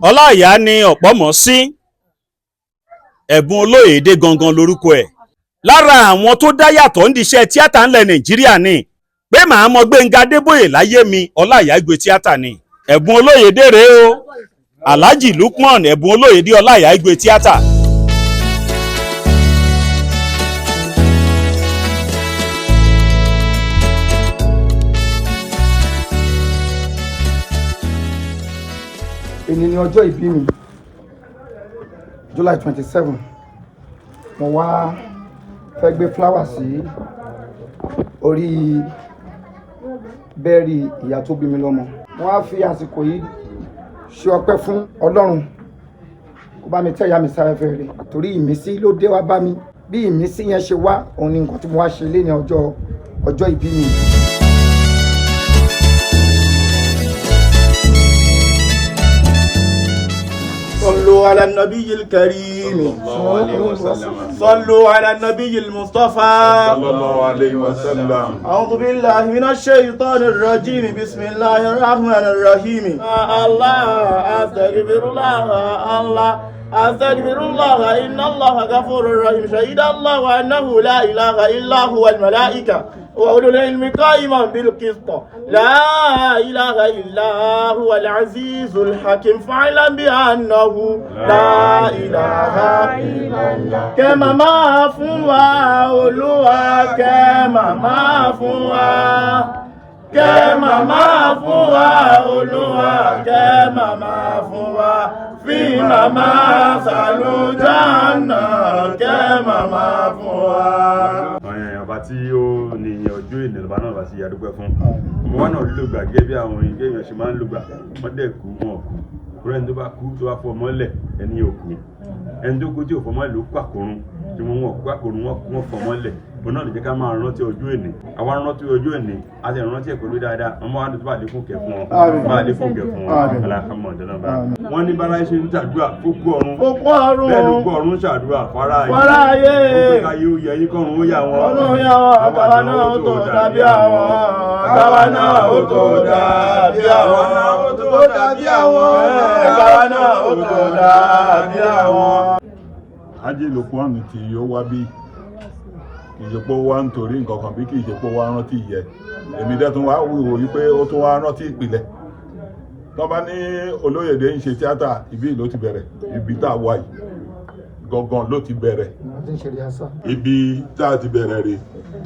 Ọláìyá ni ọ̀pọ̀ mọ̀ sí. Ẹ̀bùn Olóyèdé gangan lórúkọ ẹ̀. Lára àwọn tó dá yàtọ̀ ń diṣẹ́ tíátà ńlẹ̀ Nàìjíríà ni pé màá mọ Gbénga Adébóyè láyé mi, Ọláìyá Igwe tíátà ni. Ẹ̀bùn Olóyèdé rèé o. Alhaji Lukman Ẹ̀bùn Olóyèdé Ọláìyá Igwe tíátà. Èní ni ọjọ́ ìbí mi, July 27. Mo wá fẹ́ gbé flower sí orí bẹ́ẹ̀rì ìyá tó bí mi lọ́mọ. Mo wá fi àsìkò yìí ṣe ọpẹ́ fún Ọlọ́run kó bá mi tẹ́ ìyá mi sáfẹ́fẹ́ rẹ̀ torí ìmísí ló dé wá bá mi. Bí ìmísí yẹn ṣe wá, òun ni nǹkan tí mo wá ṣe lé ní ọjọ́ ìbí mi. صلوا على النبي الكريم صلوا على النبي المصطفى صلى الله عليه وسلم. أعوذ بالله من الشيطان الرجيم بسم الله الرحمن الرحيم الله أستغفر الله أستغفر الله إن الله غفور رحيم شهد الله أنه لا إله إلا هو الملائكة وأولو العلم قائما بالقسط لا إله إلا هو العزيز الحكيم فاعلم بأنه لا إله إلا الله كما ما فوا أولوا كما ما فوا كما ما فوا أولوا كما ما فوا في مama salujana كما ما فوا. Ọba tí ó ní ọjọ́ ìní lọ́ba náà bá sí adúpẹ́ fún ọmọ wa náà lùgbà gẹ́gẹ́ bí àwọn èèyàn ṣe máa ń lùgbà wọ́n dẹ̀ kú wọn kú kúrẹ́ni tó bá kú tó bá fọ mọ́lẹ̀ ẹni òkú ẹni tó kú tí ò fọ mọ́lẹ̀ ló pàkórun tí wọ́n kú àkórun wọ́n fọ mọ́lẹ̀ òun náà lè jẹ́ ká máa rántí ọjọ́ ìní àwa rántí ọjọ́ ìní a sì rántí ẹ̀kọ́ ló dáadáa ọmọ wa tó bá lékún kẹ̀ fún wọn bá lékún kẹ̀ fún wọn aláhàmọ̀dánlábà wọ́n ní bára ṣe ń ṣàdúrà fókú ọ̀run bẹ́ẹ̀ ló kú ọ̀run ṣàdúrà fara ayé ó pé káyé ó yẹ yín kọ́run ó yà wọ́n àtàwọn náà ó tó dàbí àwọn àtàwọn náà ó tó dàbí àwọn ó tó dàbí àwọn àtàwọn náà ó tó dàbí àwọn. Hájì Lukman tí ó wá bí kì í ṣe pé ó wá ń torí nǹkan kan bí kì í ṣe pé ó wá rántí ìyẹ èmi dẹ́tun wá wò wípé ó tún wá rántí ìpìlẹ̀ tó bá ní Olóyèdé ń ṣe tíátà ibi ló ti bẹ̀rẹ̀ ibi tá a wà yìí gangan ló ti bẹ̀rẹ̀ ibi tá a ti bẹ̀rẹ̀ rè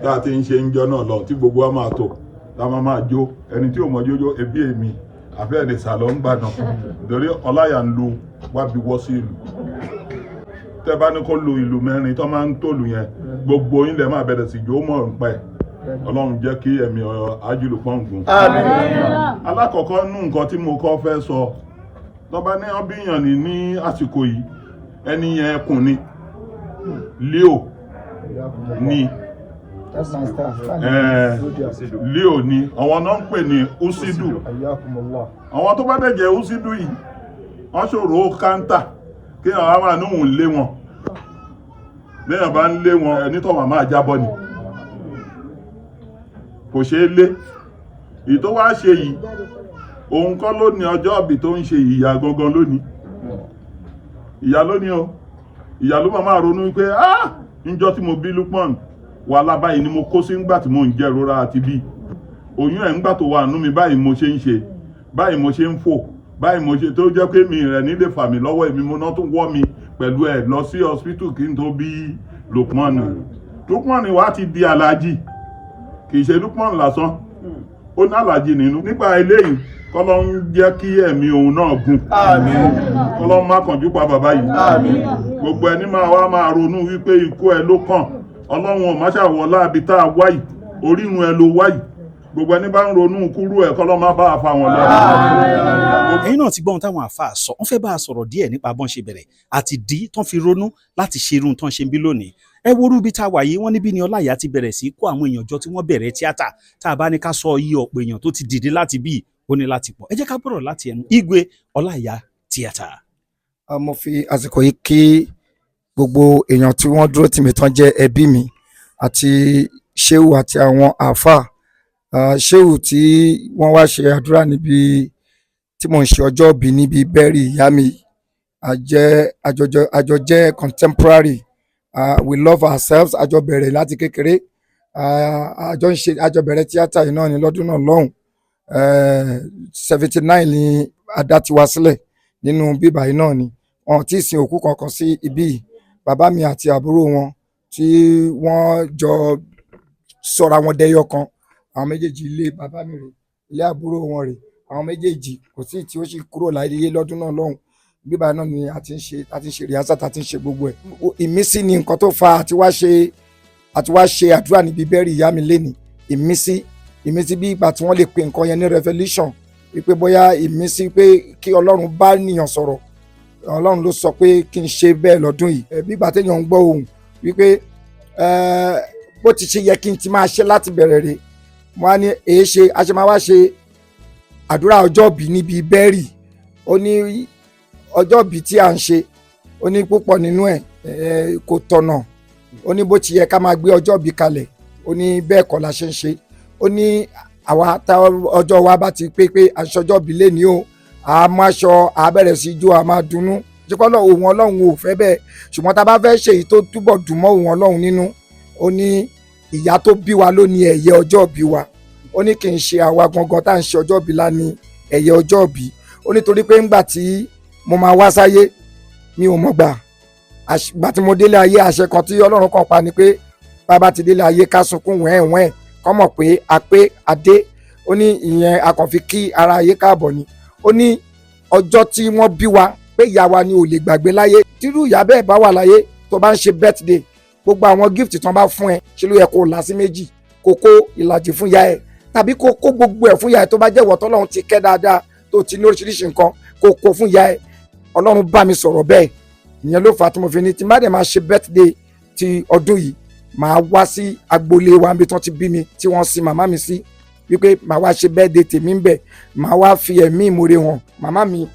tá a ti ń ṣe ń jọ náà lọ tí gbogbo wa máa tò tá a máa jó ẹni tí ò mọ jójó ebi èmi àfẹ́ẹ̀dẹ̀ sàlọ́ ń gbàdàn nítorí Ọláìyá ń lu wábi wọ́ sí ìlú tẹ́ bá ní kó lu ìlú mẹ́rin tó máa ń tòlù yẹn gbogbo yín lẹ máa bẹ̀rẹ̀ sí jó mọ̀ ń pẹ́ Ọlọ́run jẹ́ kí ẹ̀mí Hájì Lukman gùn. Alákọ̀ọ́kọ́ nú nǹkan tí mo kọ́ fẹ́ sọ tó bá ní ọbíyàn ní àsìkò yìí ẹni yẹn ẹkùn ni Leo ni Leo ni àwọn náà ń pè ní Usidu àwọn tó bá dẹ̀ jẹ́ Usidu yìí wọ́n ṣòro káńtà kí àwọn máa níhùn lé wọn lẹ́yìn bá ń lé wọn ẹni tó wà máa jábọ́ ni kò ṣe é lé èyí tó wá ṣe yìí òun kọ́ ló ní ọjọ́ ọ̀bì tó ń ṣe ìyá gangan lónìí ìyá lónìí o ìyá ló máa ronú pé níjọ́ tí mo bí Lukman wà lábáyìí ni mo kó sí ńgbà tí mo ń jẹ́ rora àti bí oyún ẹ̀ ńgbà tó wà nú mi báyìí mo ṣe ń ṣe báyìí mo ṣe ń fò báyìí mo ṣe tó jẹ́ pé mi rẹ̀ nílé fà mí lọ́wọ́ èmi mo náà tó wọ́ mi pẹ̀lú ẹ̀ lọ sí hospital kí n tó bí Lukman wá ti di aláàjì kì í ṣe Lukman lásán ó ní aláàjì nínú nípa eléyìí kọ́lọ́ ń jẹ́ kí ẹ̀mí òun náà gùn kọ́lọ́ má kánjú pa bàbá yìí gbogbo ẹni máa ronú wípé ikú ẹ ló kàn Ọlọ́run ò má ṣàwọ̀ láàbí tá a wáyìí orírun ẹ ló wáyìí gbogbo ẹni bá ń ronú kúrú ẹ kọ́lọ́ má bá a fa wọn lọ. Ẹ̀yin náà ti gbọ́ ohun táwọn àáfàá sọ wọ́n fẹ́ bá a sọ̀rọ̀ díẹ̀ nípa bọ́n ṣe bẹ̀rẹ̀ àti dí tán fi ronú láti ṣe irun tán ṣe ń bí lónìí. Ẹ wo orú bí tá a wà yìí wọ́n níbí ni Ọláìyá ti bẹ̀rẹ̀ sí kó àwọn èèyàn jọ tí wọ́n bẹ̀rẹ̀ tíátà tá a bá ní ká sọ iye ọ̀pọ̀ èèyàn tó ti dìde láti bí ó ní láti pọ̀. Ẹ jẹ́ ká bọ̀rọ̀ láti ẹnu Igwe Ọláìyá tíátà. Mo fi àsìkò yìí kí gbogbo èèyàn tí wọ́n dúró tì mí tán jẹ́ ẹbí mi àti Shehu àti àwọn àáfàá Shehu tí wọ́n wá ṣe àdúrà níbi tí mò ń ṣe ọjọ́ ìbí níbi bẹ́ẹ̀rì ìyá mi. Àjọ jẹ́ contemporary. We love ourselves. Àjọ bẹ̀rẹ̀ láti kékeré. Àjọ bẹ̀rẹ̀ tíátà yìí náà ní lọ́dún náà lọ́hùn. 79 ni adá ti wá sílẹ̀ nínú bíbá yìí náà ni. Wọn tí ì sin òkú kankan sí ibí yìí. Bàbá mi àti àbúrò wọn tí wọ́n jọ sọra wọn dẹyọ kan. Àwọn méjèèjì ilé bàbá mi rè, ilé àbúrò wọn rè. Àwọn méjèèjì kò sí tí ó sì kúrò láyé lọ́dún náà lọ́hùn. Bíbá náà ni a ti ń ṣe rìhásà, a ti ń ṣe gbogbo ẹ̀. Ìmísí ni nǹkan tó fa àti wá ṣe àdúrà níbi bẹ́ẹ̀rì ìyá mi lénìí. Ìmísí bí ìgbà tí wọ́n lè pe nǹkan yẹn ní revelation, wípé bóyá ìmísí pé kí Ọlọ́run bá nìyàn sọ̀rọ̀. Ọlọ́run ló sọ pé kí n ṣe bẹ́ẹ̀ lọ́dún yìí. Bí ìgbà téèyàn ń gbọ́ ohùn wípé bó ti ṣe yẹ kí n ti máa ṣe láti bẹ̀rẹ̀ rẹ̀. Mo á ní èé ṣe a ṣe máa wá ṣe àdúrà ọjọ́ ìbí níbi bẹ́ẹ̀rì. Ó ní ọjọ́ ìbí tí à ń ṣe, ó ní púpọ̀ nínú ẹ̀ kò tọ̀nà. Ó ní bó ti yẹ ká máa gbé ọjọ́ ìbí kalẹ̀. Ó ní bẹ́ẹ̀ kọ́ la ṣe ń ṣe. Ó ní àwa tá ọjọ́ wa bá ti pé aṣọ ọjọ́ ìbí lé ní o, a máa ṣọ a bẹ̀rẹ̀ sí jó a máa dunnú. Ṣùgbọ́n òun Ọlọ́run ò fẹ́ bẹ́ẹ̀. Ṣùgbọ́n tá a bá fẹ́ ṣe èyí tó túbọ̀ dùn mọ́ òun Ọlọ́run nínú, ó ní ìyá tó bí wa ló ní ẹ̀yẹ ọjọ́ ìbí wa. Ó ní kì í ṣe àwa gangan tá à ń ṣe ọjọ́ ìbí lá ní ẹ̀yẹ ọjọ́ ìbí. Ó ní torí pé ńgbà tí mo máa wá sáyé mi ò mọ̀ gbà. Àgbà tí mo délé ayé àṣẹ kan tí Ọlọ́run kan pa ni pé bàbá ti délé ayé ká sunkún wẹ́ẹ̀wẹ́ẹ̀ kọ́ mọ̀ pé a dé. Ó ní ìyẹn a kàn fi kí ara ayé káàbọ̀ ni. Ó ní ọjọ́ tí wọ́n bí wa pé ìyá wa ni ò lè gbàgbé láyé. Tírú ìyá bẹ́ẹ̀ bá wà láyé tó bá ń ṣe birthday, gbogbo àwọn gift tán bá fún ẹ ṣe ló yẹ kó là sí méjì, kó kó ìlàjì fún ìyá ẹ tàbí kó kó gbogbo ẹ fún ìyá ẹ tó bá jẹ́wọ́ tọ́lọ́run ti kẹ́ dáadáa tó ti ní oríṣiríṣi nǹkan kó kó fún ìyá ẹ. Ọlọ́run bá mi sọ̀rọ̀ bẹ́ẹ̀. Ìyẹn ló fà á tí mo fi ní tí má dẹ̀ máa ṣe birthday ti ọdún yìí, màá wá sí agboolé wa níbi tí wọ́n ti bí mi tí wọ́n sin màmá mi sí, wípé màá wá ṣe birthday tèmi ń bẹ̀, màá wá fi ẹ̀mí ìmoore hàn. Màmá mi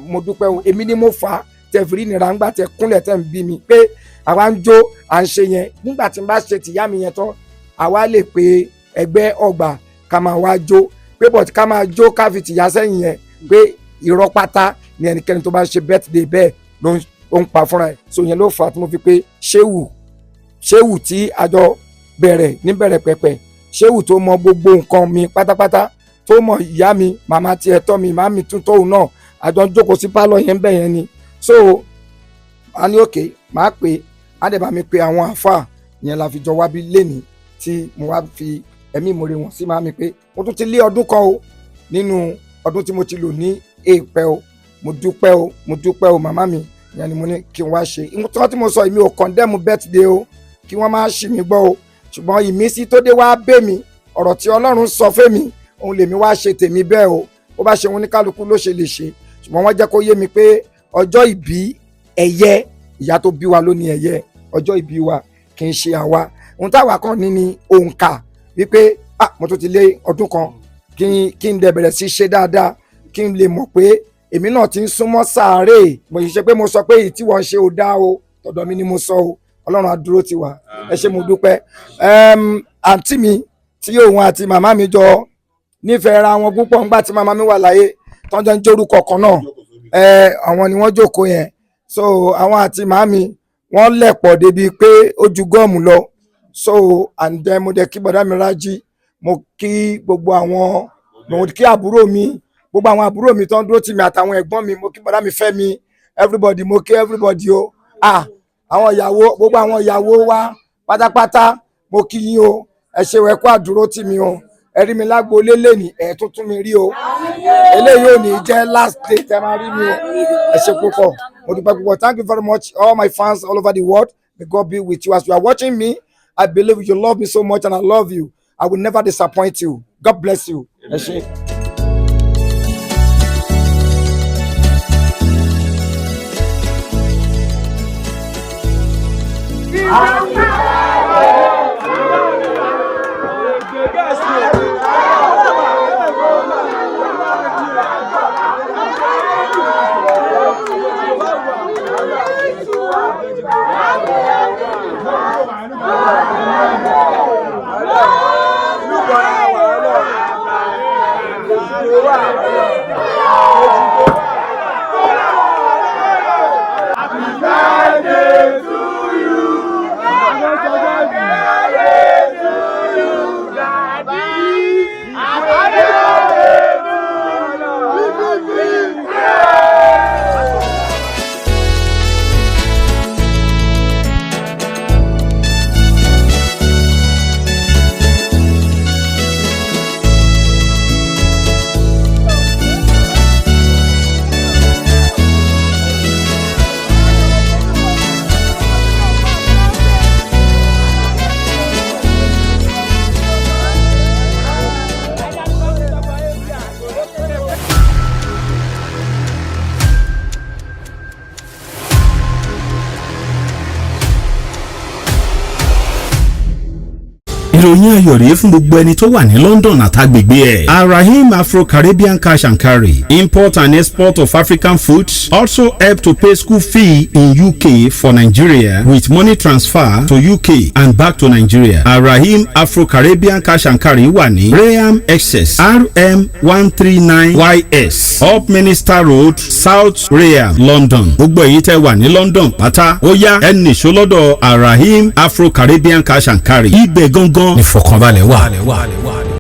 mo dúpẹ́ o, èmi ni mo fà á tẹ̀ fìrí nira ńgbà tẹ̀ kúnlẹ̀ tẹ̀ ń bí mi pé àwa ń jó à ń ṣe yẹn. Nígbà tí n bá ṣe tìyá mi yẹn tán, àwa lè pe ẹgbẹ́ ọgbà ká máa wá jó pé bọ̀t ká máa jó ká fi tìyá sẹ́yìn yẹn pé irọ́ pátá ni ẹnikẹ́ni tó bá ń ṣe birthday bẹ́ẹ̀ ló ń pa fúnra ẹ̀. So yẹn ló fà á tí mo fi pé ṣéwù tí àjọ bẹ̀rẹ̀ níbẹ̀rẹ̀ pẹ̀pẹ̀, ṣéwù tó mọ gbogbo nǹkan mi pátápátá, tó mọ ìyá mi, màmá tiẹ̀ tọ́ mi, màmá mi tún tóun náà, àjọ ń jókòó sí pálọ̀ yẹn bẹ́ẹ̀ yẹn ni. So a ní òkè máa pè á dẹ̀ bá mi pe àwọn àáfàá yẹn la fi jọ wá bí lénìí tí mo wá fi ẹ̀mí ìmoore wọn sí màmá mi pé mo tún ti lé ọdún kan o nínú ọdún tí mo ti lò ní èèpẹ̀ o. Mo dúpẹ́ o màmá mi. Ìyẹn ni mo ní kí n wá ṣe. Nǹkan tí mo sọ èmi ò condemn birthday o, kí wọ́n má ṣì mí gbọ́ o. Ṣùgbọ́n ìmísí tó dé wá bẹ́ mi, ọ̀rọ̀ tí Ọlọ́run sọ fẹ́mi, òun lèmi wá ṣe tèmi bẹ́ẹ̀ o. Ó bá ṣe wọn ní kálukú ló ṣe lè ṣe. Ṣùgbọ́n wọ́n jẹ́ kó yé mi pé ọjọ́ ìbí ẹ̀yẹ ìyá tó bí wa ló ní ẹ̀yẹ ọjọ́ ìbí wa, kì í ṣe àwa. Ohun táwa kàn ní ni òǹkà wípé mo tún ti lé ọdún kan kí n dẹ̀ bẹ̀rẹ̀ sí ṣe dáadáa, kí n lè mọ̀ pé èmi náà ti ń súnmọ́ sàárè. Mo ṣe pé mo sọ pé èyí tí wọ́n ṣe ò dá o, tọ̀dọ̀ mi ni mo sọ o. Ọlọ́run á dúró tì wá. Ẹ ṣé mo dúpẹ́. Àǹtí mi tí òun àti màmá mi jọ nífẹ̀ẹ́ ra wọn púpọ̀ ńgbà tí màmá mi wà láyé tọ́jọ́ ń jórúkọ kan náà, àwọn ni wọ́n jókòó yẹn. So àwọn àti màmá mi wọ́n lẹ̀pọ̀ débi pé ó ju gọ́ọ̀mù lọ. So and then mo dẹ̀ kí bọ̀dá mi Rájí, mo kí gbogbo àwọn, mo kí àbúrò mi, gbogbo àwọn àbúrò mi tó ń dúró tì mí àtàwọn ẹ̀gbọ́n mi, mo kí bọ̀dá mi Fẹ́mi, everybody, mo kí everybody o. Àwọn ìyàwó, gbogbo àwọn ìyàwó wa pátápátá mo kí yín o. Ẹ ṣe wẹ̀ kú àdúró tì mí o. Ẹ rí mi lágbo lélẹ̀ ní ẹ̀ tuntun mi rí o. Eléyìí ò ní jẹ́ last day tẹ́ máa rí mi o. Ẹ ṣe púpọ̀, mo dúpẹ́ púpọ̀. Thank you very much all my fans all over the world. May God be with you as you are watching me. I believe you love me so much and I love you. I will never disappoint you. God bless you. Ẹ ṣé. Wow. ìròyìn ayọ̀ rèé fún gbogbo ẹni tó wà ní London àtàgbègbè ẹ̀. Arahim Afro-Caribbean Cash and Carry, import and export of African foods, also help to pay school fee in UK for Nigeria with money transfer to UK and back to Nigeria. Arahim Afro-Caribbean Cash and Carry wà ní Graham Excess RM 139YS Up Minister Road, South Graham, London. Gbogbo èyí tẹ́ wà ní London pátá ó yá ẹnì ìṣólọ́dọ̀ Arahim Afro-Caribbean Cash and Carry. Ibẹ̀ gangan ìfọ̀kànbalẹ̀ wà.